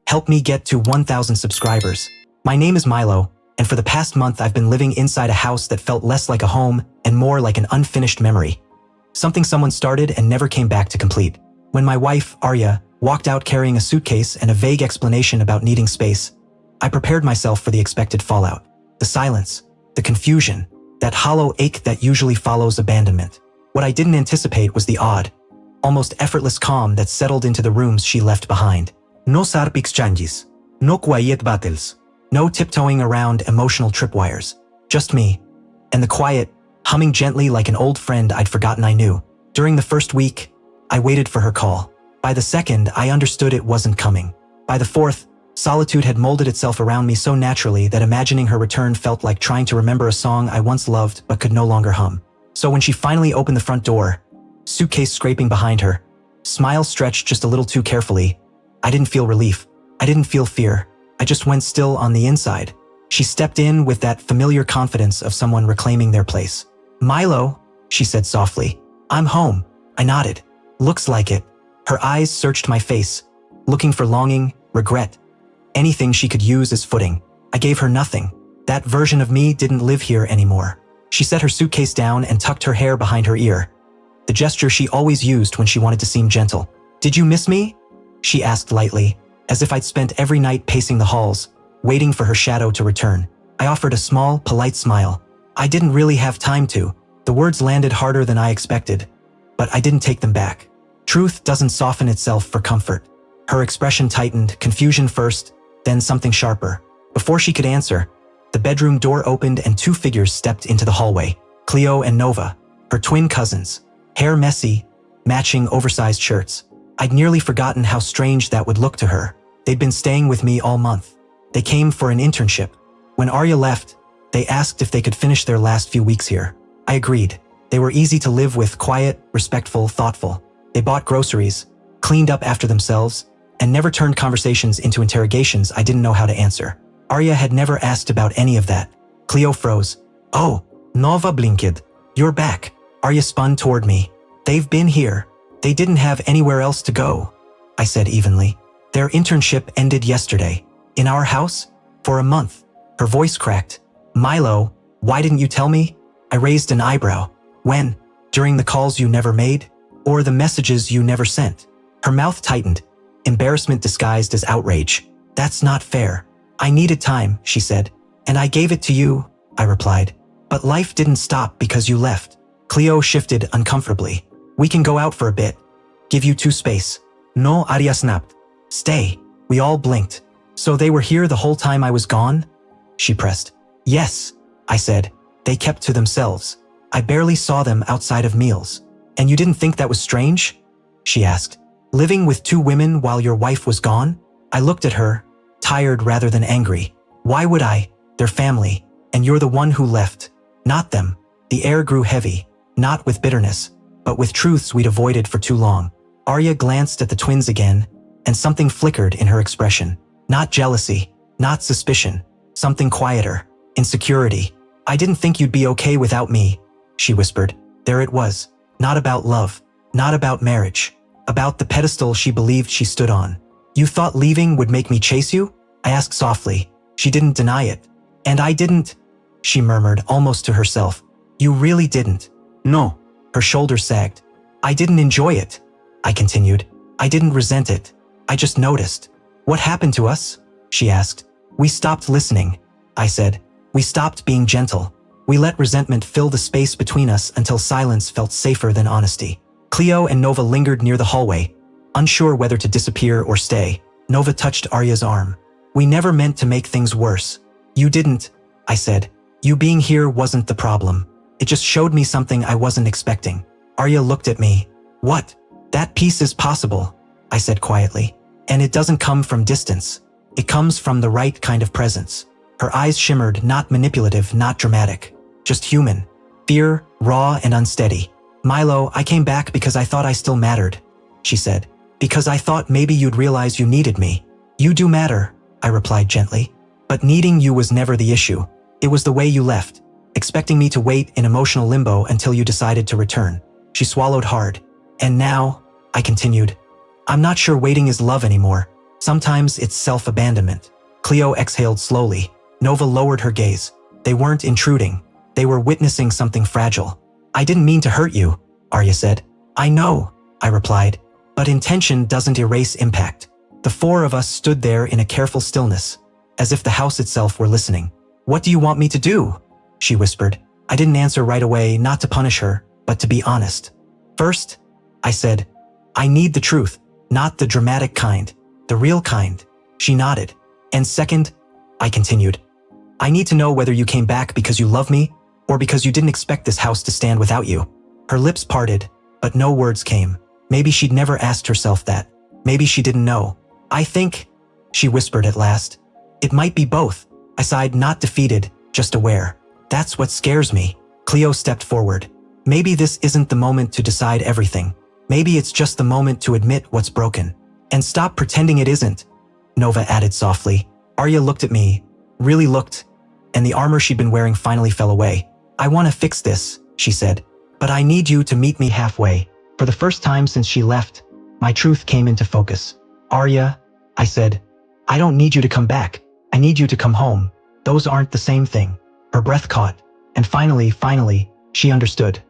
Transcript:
Help me get to 1,000 subscribers. My name is Milo, and for the past month I've been living inside a house that felt less like a home and more like an unfinished memory. Something someone started and never came back to complete. When my wife, Arya, walked out carrying a suitcase and a vague explanation about needing space, I prepared myself for the expected fallout. The silence, the confusion, that hollow ache that usually follows abandonment. What I didn't anticipate was the odd, almost effortless calm that settled into the rooms she left behind. No sharp exchanges, no quiet battles, no tiptoeing around emotional tripwires. Just me, and the quiet, humming gently like an old friend I'd forgotten I knew. During the first week, I waited for her call. By the second, I understood it wasn't coming. By the fourth, solitude had molded itself around me so naturally that imagining her return felt like trying to remember a song I once loved but could no longer hum. So when she finally opened the front door, suitcase scraping behind her, smile stretched just a little too carefully, I didn't feel relief. I didn't feel fear. I just went still on the inside. She stepped in with that familiar confidence of someone reclaiming their place. "Milo," she said softly. "I'm home." I nodded. "Looks like it." Her eyes searched my face, looking for longing, regret, anything she could use as footing. I gave her nothing. That version of me didn't live here anymore. She set her suitcase down and tucked her hair behind her ear, the gesture she always used when she wanted to seem gentle. "Did you miss me?" she asked lightly, as if I'd spent every night pacing the halls, waiting for her shadow to return. I offered a small, polite smile. I didn't really have time to. The words landed harder than I expected, but I didn't take them back. Truth doesn't soften itself for comfort. Her expression tightened, confusion first, then something sharper. Before she could answer, the bedroom door opened and two figures stepped into the hallway. Cleo and Nova, her twin cousins, hair messy, matching oversized shirts. I'd nearly forgotten how strange that would look to her. They'd been staying with me all month. They came for an internship. When Arya left, they asked if they could finish their last few weeks here. I agreed. They were easy to live with, quiet, respectful, thoughtful. They bought groceries, cleaned up after themselves, and never turned conversations into interrogations I didn't know how to answer. Arya had never asked about any of that. Cleo froze. "Oh, Nova blinked. You're back." Arya spun toward me. "They've been here. They didn't have anywhere else to go," I said evenly. "Their internship ended yesterday. In our house? For a month." Her voice cracked. "Milo, why didn't you tell me?" I raised an eyebrow. "When? During the calls you never made? Or the messages you never sent?" Her mouth tightened, embarrassment disguised as outrage. "That's not fair. I needed time," she said. "And I gave it to you," I replied. "But life didn't stop because you left." Cleo shifted uncomfortably. "We can go out for a bit. Give you two space." "No," Arya snapped. "Stay." We all blinked. "So they were here the whole time I was gone?" she pressed. "Yes," I said. "They kept to themselves. I barely saw them outside of meals." "And you didn't think that was strange?" she asked. "Living with two women while your wife was gone?" I looked at her, tired rather than angry. "Why would I? They're family, and you're the one who left, not them." The air grew heavy, not with bitterness, but with truths we'd avoided for too long. Arya glanced at the twins again, and something flickered in her expression. Not jealousy, not suspicion, something quieter, insecurity. "I didn't think you'd be okay without me," she whispered. There it was, not about love, not about marriage, about the pedestal she believed she stood on. "You thought leaving would make me chase you?" I asked softly. She didn't deny it. "And I didn't," she murmured almost to herself. "You really didn't." "No." Her shoulders sagged. "I didn't enjoy it," I continued. "I didn't resent it. I just noticed." "What happened to us?" she asked. "We stopped listening," I said. "We stopped being gentle. We let resentment fill the space between us until silence felt safer than honesty." Cleo and Nova lingered near the hallway, unsure whether to disappear or stay. Nova touched Arya's arm. "We never meant to make things worse." "You didn't," I said. "You being here wasn't the problem. It just showed me something I wasn't expecting." Arya looked at me. "What?" "That peace is possible," I said quietly. "And it doesn't come from distance. It comes from the right kind of presence." Her eyes shimmered, not manipulative, not dramatic. Just human. Fear, raw and unsteady. "Milo, I came back because I thought I still mattered," she said. "Because I thought maybe you'd realize you needed me." "You do matter," I replied gently. "But needing you was never the issue. It was the way you left, expecting me to wait in emotional limbo until you decided to return." She swallowed hard. "And now," I continued, "I'm not sure waiting is love anymore. Sometimes it's self-abandonment. Cleo exhaled slowly. Nova lowered her gaze. They weren't intruding. They were witnessing something fragile. I didn't mean to hurt you, Arya said. I know, I replied. But intention doesn't erase impact. The four of us stood there in a careful stillness, as if the house itself were listening. What do you want me to do? She whispered. I didn't answer right away, not to punish her, but to be honest. First, I said, I need the truth, not the dramatic kind, the real kind. She nodded. And second, I continued, I need to know whether you came back because you love me or because you didn't expect this house to stand without you. Her lips parted, but no words came. Maybe she'd never asked herself that. Maybe she didn't know. I think, she whispered at last, it might be both. I sighed, not defeated, just aware. That's what scares me. Cleo stepped forward. Maybe this isn't the moment to decide everything. Maybe it's just the moment to admit what's broken. And stop pretending it isn't, Nova added softly. Arya looked at me, really looked, and the armor she'd been wearing finally fell away. I want to fix this, she said, but I need you to meet me halfway. For the first time since she left, my truth came into focus. Arya, I said, I don't need you to come back. I need you to come home. Those aren't the same thing. Her breath caught, and finally, she understood.